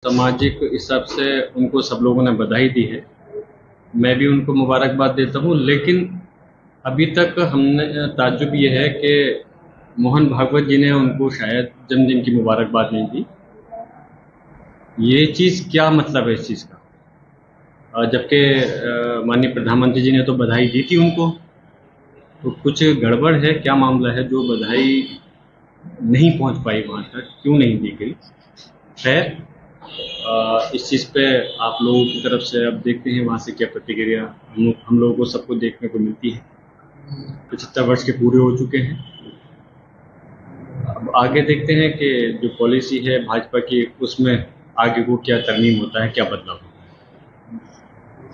सामाजिक हिसाब से उनको सब लोगों ने बधाई दी है। मैं भी उनको मुबारकबाद देता हूँ, लेकिन अभी तक हमने ताज्जुब ये है कि मोहन भागवत जी ने उनको शायद जन्मदिन की मुबारकबाद नहीं दी। ये चीज़ क्या मतलब है इस चीज़ का? जबकि माननीय प्रधानमंत्री जी ने तो बधाई दी थी उनको, तो कुछ गड़बड़ है, क्या मामला है जो बधाई नहीं पहुंच पाई वहां तक, क्यों नहीं दी गई? खैर, इस चीज़ पे आप लोगों की तरफ से अब देखते हैं वहाँ से क्या प्रतिक्रिया हम लोगों को सबको देखने को मिलती है। 75 वर्ष के पूरे हो चुके हैं। अब आगे देखते हैं कि जो पॉलिसी है भाजपा की, उसमें आगे को क्या तरमीम होता है, क्या बदलाव होता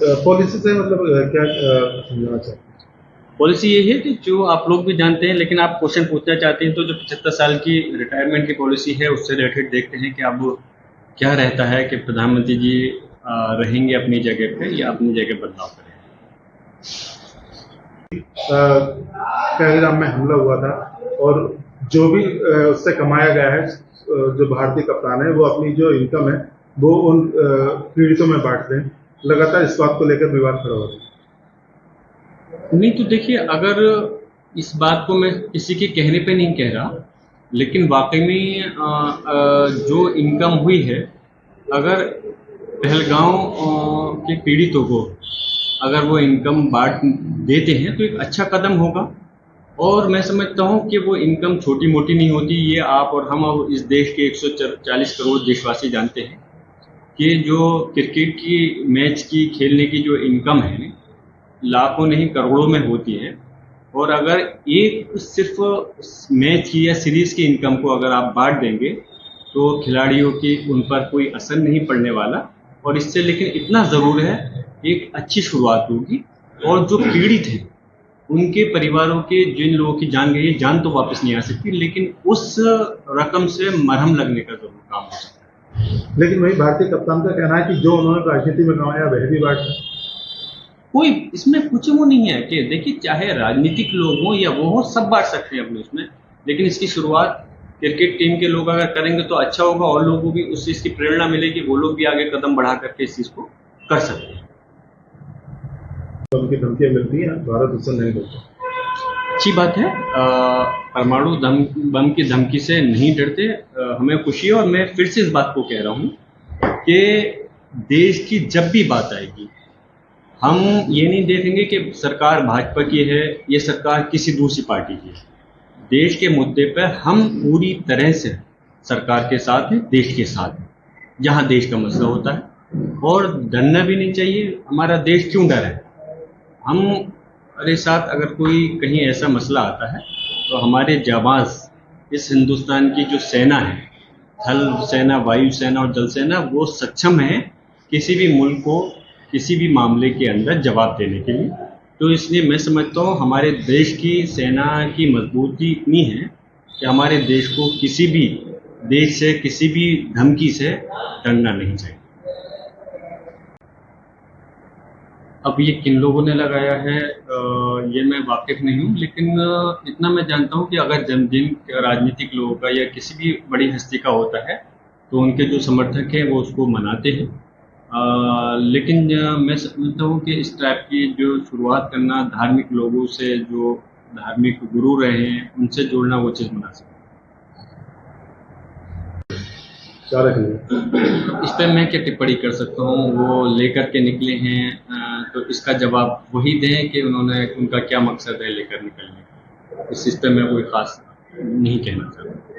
है। पॉलिसी से मतलब क्या समझाना चाहते हैं? पॉलिसी यही है कि जो आप लोग भी जानते हैं, लेकिन आप क्वेश्चन पूछना चाहते हैं, तो जो 75 साल की रिटायरमेंट की पॉलिसी है उससे रिलेटेड देखते हैं कि अब क्या रहता है कि प्रधानमंत्री जी रहेंगे अपनी जगह पे या अपनी जगह बदलाव करेंगे। पहलगाम में हमला हुआ था और जो भी उससे कमाया गया है, जो भारतीय कप्तान है वो अपनी जो इनकम है वो उन पीड़ितों में बांट दें। लगातार इस बात को लेकर विवाद खड़ा हो रहा है। नहीं तो देखिए, अगर इस बात को मैं किसी के कहने पे नहीं कह रहा, लेकिन वाकई में जो इनकम हुई है, अगर पहलगांव के पीड़ितों को अगर वो इनकम बांट देते हैं तो एक अच्छा कदम होगा। और मैं समझता हूँ कि वो इनकम छोटी मोटी नहीं होती। ये आप और हम और इस देश के 140 करोड़ देशवासी जानते हैं कि जो क्रिकेट की मैच की खेलने की जो इनकम है, लाखों नहीं करोड़ों में होती है। और अगर एक सिर्फ मैच की या सीरीज की इनकम को अगर आप बांट देंगे तो खिलाड़ियों की उन पर कोई असर नहीं पड़ने वाला। और इससे लेकिन इतना ज़रूर है, एक अच्छी शुरुआत होगी। और जो पीड़ित हैं उनके परिवारों के, जिन लोगों की जान गई है, जान तो वापस नहीं आ सकती, लेकिन उस रकम से मरहम लगने का जरूर काम हो सकता है। लेकिन वही भारतीय कप्तान का कहना है कि जो उन्होंने राजनीति में कमाया वह भी बांट। कोई इसमें कुछ वो नहीं है कि देखिए, चाहे राजनीतिक लोग हों या वो हो, सब बांट सकते हैं अपने उसमें। लेकिन इसकी शुरुआत क्रिकेट टीम के लोग अगर करेंगे तो अच्छा होगा, और लोगों को भी उस चीज़ की प्रेरणा मिलेगी, वो लोग भी आगे कदम बढ़ा करके इस चीज़ को कर सकते हैं। तो उनकी धमकियां मिलती हैं, भारत उससे नहीं डरता। अच्छी बात है, परमाणु बम की धमकी से नहीं डरते, हमें खुशी है। और मैं फिर से इस बात को कह रहा हूँ कि देश की जब भी बात आएगी, हम ये नहीं देखेंगे कि सरकार भाजपा की है, ये सरकार किसी दूसरी पार्टी की है। देश के मुद्दे पर हम पूरी तरह से सरकार के साथ हैं, देश के साथ हैं, जहाँ देश का मसला होता है। और डरना भी नहीं चाहिए। हमारा देश क्यों डर है? हमारे साथ अगर कोई कहीं ऐसा मसला आता है तो हमारे जाबाज, इस हिंदुस्तान की जो सेना है, थल सेना, वायु सेना और जल सेना, वो सक्षम है किसी भी मुल्क को किसी भी मामले के अंदर जवाब देने के लिए। तो इसलिए मैं समझता हूँ हमारे देश की सेना की मजबूती इतनी है कि हमारे देश को किसी भी देश से, किसी भी धमकी से डरना नहीं चाहिए। अब ये किन लोगों ने लगाया है, ये मैं वाकिफ नहीं हूँ, लेकिन इतना मैं जानता हूँ कि अगर जन्मदिन राजनीतिक लोगों का या किसी भी बड़ी हस्ती का होता है तो उनके जो समर्थक हैं वो उसको मनाते हैं। लेकिन मैं समझता हूँ कि इस टाइप की जो शुरुआत करना, धार्मिक लोगों से, जो धार्मिक गुरु रहे हैं, उनसे जोड़ना, वो चीज़ मुनासिब है। इस पर मैं क्या टिप्पणी कर सकता हूँ? वो लेकर के निकले हैं, तो इसका जवाब वही दें कि उनका क्या मकसद है लेकर निकलने का। इस पर मैं कोई खास नहीं कहना चाहता।